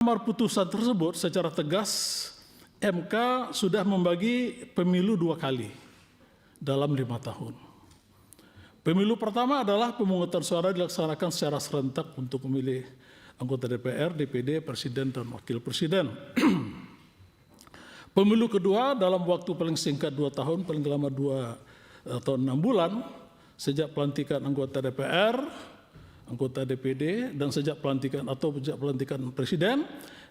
Amar putusan tersebut secara tegas MK sudah membagi pemilu 2 kali dalam 5 tahun. Pemilu pertama adalah pemungutan suara dilaksanakan secara serentak untuk memilih anggota DPR, DPD, Presiden, dan Wakil Presiden. Pemilu kedua dalam waktu paling singkat 2 tahun, paling lama 2 tahun 6 bulan, sejak pelantikan anggota DPR, anggota DPD, dan sejak pelantikan Presiden,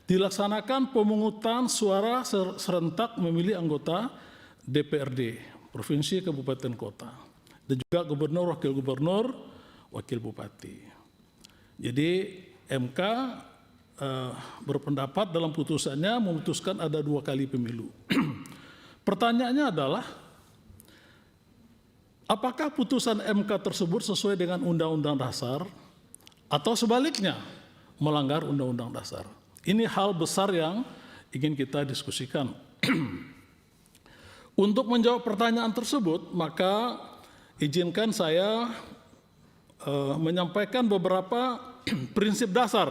dilaksanakan pemungutan suara serentak memilih anggota DPRD, provinsi, kabupaten, kota, dan juga gubernur, wakil gubernur, wakil bupati. Jadi MK berpendapat dalam putusannya memutuskan ada 2 kali pemilu. Pertanyaannya adalah, apakah putusan MK tersebut sesuai dengan Undang-Undang Dasar atau sebaliknya melanggar Undang-Undang Dasar? Ini hal besar yang ingin kita diskusikan. Untuk menjawab pertanyaan tersebut, maka izinkan saya menyampaikan beberapa prinsip dasar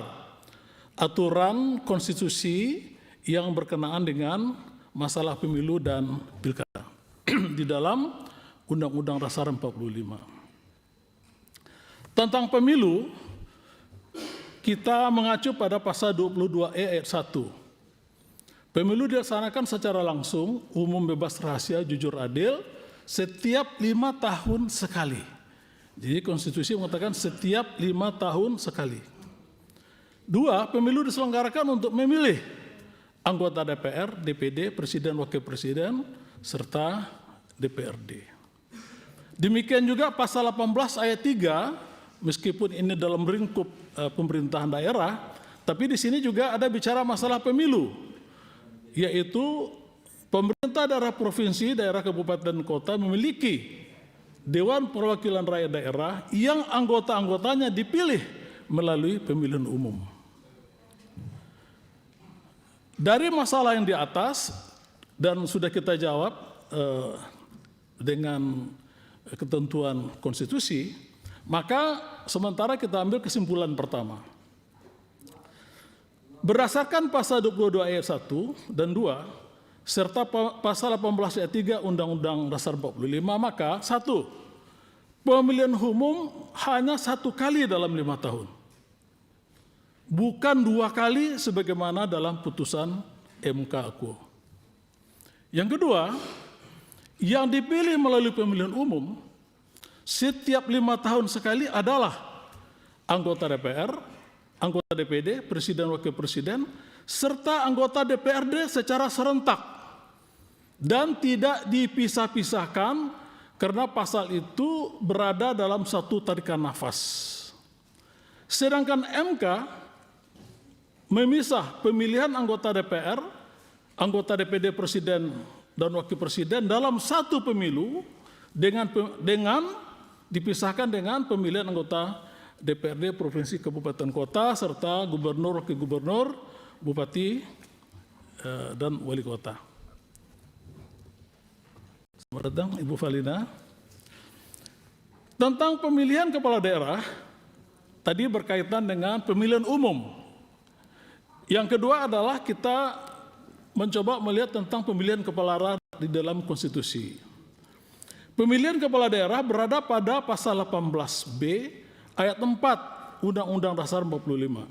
aturan konstitusi yang berkenaan dengan masalah pemilu dan pilkada di dalam Undang-Undang Dasar 45. Tentang pemilu, kita mengacu pada pasal 22E ayat 1. Pemilu dilaksanakan secara langsung, umum, bebas, rahasia, jujur, adil, setiap 5 tahun sekali. Jadi konstitusi mengatakan setiap 5 tahun sekali. 2, pemilu diselenggarakan untuk memilih anggota DPR, DPD, Presiden, Wakil Presiden, serta DPRD. Demikian juga pasal 18 ayat 3, meskipun ini dalam lingkup pemerintahan daerah, tapi di sini juga ada bicara masalah pemilu, yaitu pemerintah daerah provinsi, daerah kabupaten kota memiliki Dewan Perwakilan Rakyat Daerah yang anggota-anggotanya dipilih melalui pemilihan umum. Dari masalah yang di atas, dan sudah kita jawab dengan ketentuan konstitusi, maka sementara kita ambil kesimpulan pertama. Berdasarkan pasal 22 ayat 1 dan 2, serta pasal 18 ayat 3 Undang-Undang Dasar 45, maka 1, pemilihan umum hanya 1 kali dalam 5 tahun. Bukan 2 kali sebagaimana dalam putusan MK Aku. Yang kedua, yang dipilih melalui pemilihan umum setiap 5 tahun sekali adalah anggota DPR, anggota DPD, Presiden, Wakil Presiden, serta anggota DPRD secara serentak dan tidak dipisah-pisahkan karena pasal itu berada dalam satu tarikan nafas. Sedangkan MK memisah pemilihan anggota DPR, anggota DPD, Presiden, dan Wakil Presiden dalam satu pemilu dengan dipisahkan dengan pemilihan anggota DPRD, provinsi, kabupaten, kota, serta gubernur, wakil gubernur, bupati, dan wali kota. Selamat datang Ibu Valina. Tentang pemilihan kepala daerah, tadi berkaitan dengan pemilihan umum. Yang kedua adalah kita mencoba melihat tentang pemilihan kepala daerah di dalam konstitusi. Pemilihan kepala daerah berada pada pasal 18B ayat 4 Undang-Undang Dasar 45,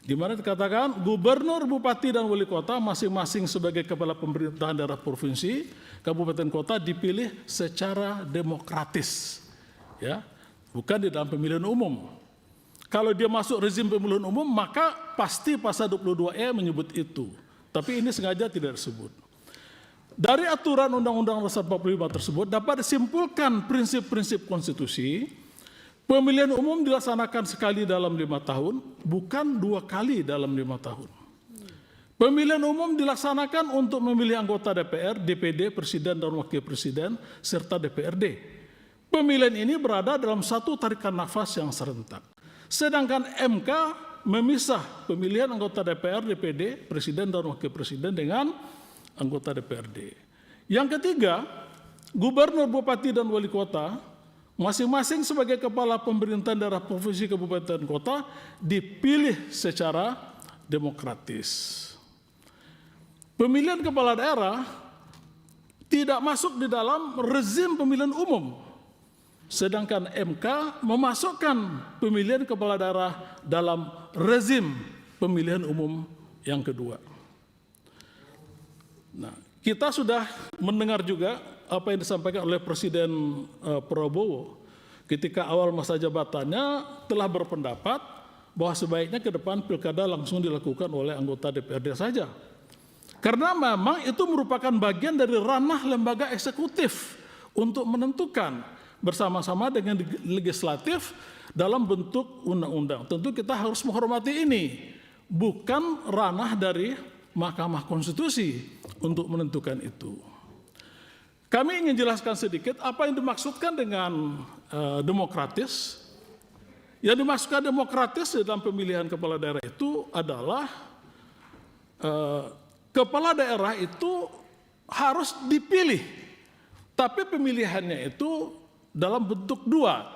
di mana dikatakan gubernur, bupati, dan wali kota masing-masing sebagai kepala pemerintahan daerah provinsi, kabupaten, kota dipilih secara demokratis, ya, bukan di dalam pemilihan umum. Kalau dia masuk rezim pemilihan umum, maka pasti pasal 22E menyebut itu, tapi ini sengaja tidak disebut. Dari aturan Undang-Undang Dasar 45 tersebut dapat disimpulkan prinsip-prinsip konstitusi. Pemilihan umum dilaksanakan sekali dalam 5 tahun, bukan 2 kali dalam 5 tahun. Pemilihan umum dilaksanakan untuk memilih anggota DPR, DPD, Presiden, dan Wakil Presiden, serta DPRD. Pemilihan ini berada dalam satu tarikan nafas yang serentak. Sedangkan MK memisah pemilihan anggota DPR, DPD, Presiden, dan Wakil Presiden dengan anggota DPRD. Yang ketiga, gubernur, bupati, dan wali kota masing-masing sebagai kepala pemerintahan daerah provinsi, kabupaten, kota dipilih secara demokratis. Pemilihan kepala daerah tidak masuk di dalam rezim pemilihan umum, sedangkan MK memasukkan pemilihan kepala daerah dalam rezim pemilihan umum yang kedua. Nah, kita sudah mendengar juga apa yang disampaikan oleh Presiden Prabowo ketika awal masa jabatannya telah berpendapat bahwa sebaiknya ke depan pilkada langsung dilakukan oleh anggota DPRD saja. Karena memang itu merupakan bagian dari ranah lembaga eksekutif untuk menentukan bersama-sama dengan legislatif dalam bentuk undang-undang. Tentu kita harus menghormati ini, bukan ranah dari Mahkamah Konstitusi untuk menentukan itu. Kami ingin jelaskan sedikit apa yang dimaksudkan dengan demokratis. Yang dimaksudkan demokratis dalam pemilihan kepala daerah itu adalah kepala daerah itu harus dipilih, tapi pemilihannya itu dalam bentuk dua,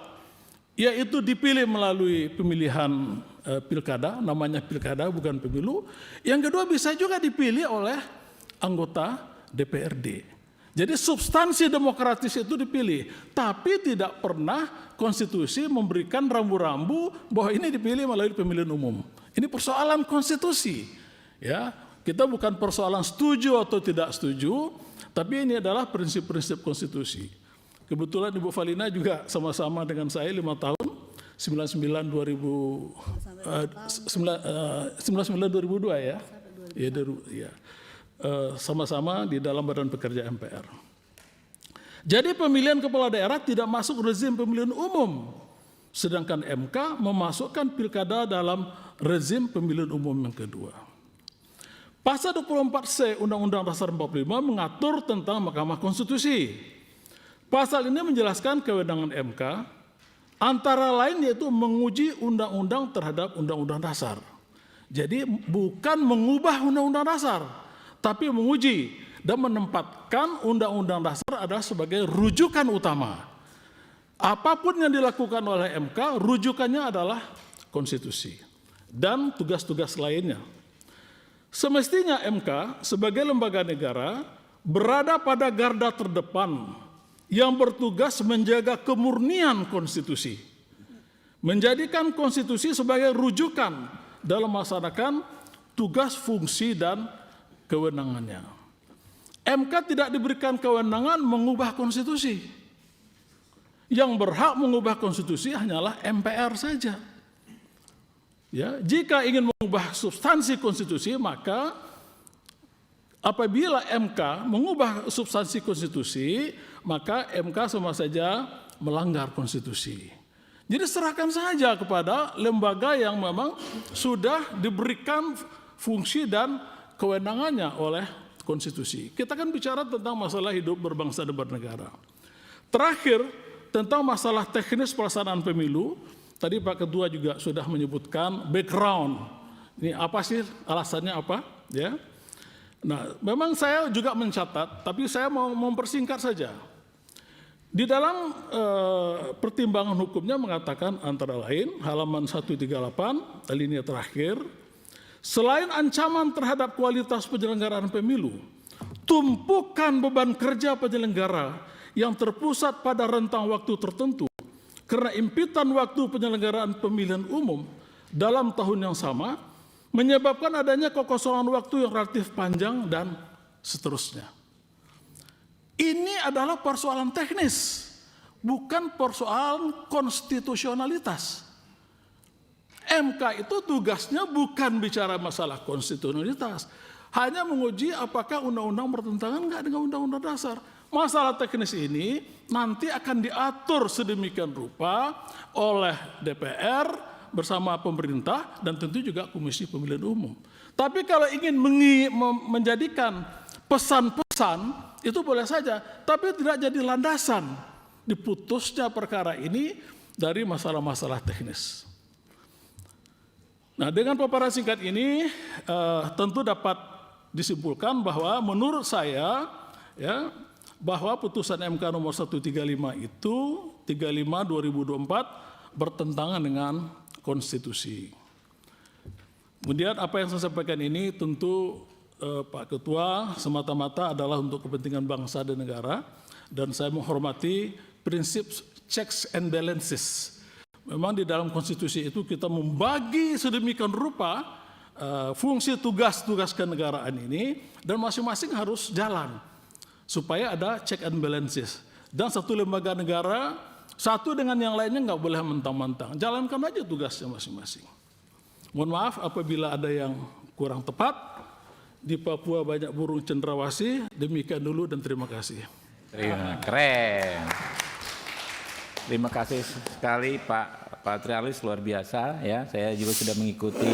yaitu dipilih melalui pemilihan pilkada, namanya pilkada bukan pemilu. Yang kedua bisa juga dipilih oleh anggota DPRD. Jadi substansi demokratis itu dipilih, tapi tidak pernah konstitusi memberikan rambu-rambu bahwa ini dipilih melalui pemilihan umum. Ini persoalan konstitusi, ya. Kita bukan persoalan setuju atau tidak setuju, tapi ini adalah prinsip-prinsip konstitusi. Kebetulan Ibu Valina juga sama-sama dengan saya 5 tahun, 99-2002 ya. Ya. Sama-sama di dalam Badan Pekerja MPR. Jadi pemilihan kepala daerah tidak masuk rezim pemilihan umum, sedangkan MK memasukkan pilkada dalam rezim pemilihan umum yang kedua. Pasal 24C Undang-Undang Dasar 45 mengatur tentang Mahkamah Konstitusi. Pasal ini menjelaskan kewenangan MK, antara lain yaitu menguji undang-undang terhadap undang-undang dasar. Jadi bukan mengubah undang-undang dasar, tapi menguji dan menempatkan undang-undang dasar adalah sebagai rujukan utama. Apapun yang dilakukan oleh MK, rujukannya adalah konstitusi dan tugas-tugas lainnya. Semestinya MK sebagai lembaga negara berada pada garda terdepan yang bertugas menjaga kemurnian konstitusi, menjadikan konstitusi sebagai rujukan dalam melaksanakan tugas, fungsi, dan kewenangannya. MK tidak diberikan kewenangan mengubah konstitusi. Yang berhak mengubah konstitusi hanyalah MPR saja. Ya, jika ingin mengubah substansi konstitusi, maka apabila MK mengubah substansi konstitusi, maka MK sama saja melanggar konstitusi. Jadi serahkan saja kepada lembaga yang memang sudah diberikan fungsi dan kewenangannya oleh konstitusi. Kita kan bicara tentang masalah hidup berbangsa dan bernegara. Terakhir, tentang masalah teknis pelaksanaan pemilu, tadi Pak Ketua juga sudah menyebutkan background. Ini apa sih alasannya apa? Ya. Nah, memang saya juga mencatat, tapi saya mau mempersingkat saja. Di dalam pertimbangan hukumnya mengatakan antara lain halaman 138 alinea terakhir, selain ancaman terhadap kualitas penyelenggaraan pemilu, tumpukan beban kerja penyelenggara yang terpusat pada rentang waktu tertentu karena impitan waktu penyelenggaraan pemilihan umum dalam tahun yang sama menyebabkan adanya kekosongan waktu yang relatif panjang dan seterusnya. Ini adalah persoalan teknis, bukan persoalan konstitusionalitas. MK itu tugasnya bukan bicara masalah konstitusionalitas, hanya menguji apakah undang-undang bertentangan enggak dengan undang-undang dasar. Masalah teknis ini nanti akan diatur sedemikian rupa oleh DPR bersama pemerintah dan tentu juga Komisi Pemilihan Umum. Tapi kalau ingin menjadikan pesan-pesan itu boleh saja, tapi tidak jadi landasan diputusnya perkara ini dari masalah-masalah teknis. Nah, dengan paparan singkat ini tentu dapat disimpulkan bahwa menurut saya ya, bahwa putusan MK nomor 135 itu 35/2024 bertentangan dengan konstitusi. Kemudian apa yang saya sampaikan ini tentu Pak Ketua semata-mata adalah untuk kepentingan bangsa dan negara, dan saya menghormati prinsip checks and balances. Memang di dalam konstitusi itu kita membagi sedemikian rupa fungsi tugas-tugas kenegaraan ini, dan masing-masing harus jalan supaya ada check and balances. Dan satu lembaga negara satu dengan yang lainnya nggak boleh mentang-mentang, jalankan aja tugasnya masing-masing. Mohon maaf apabila ada yang kurang tepat. Di Papua banyak burung cendrawasih. Demikian dulu dan terima kasih. Keren. Terima kasih sekali Pak Patrialis, luar biasa ya. Saya juga sudah mengikuti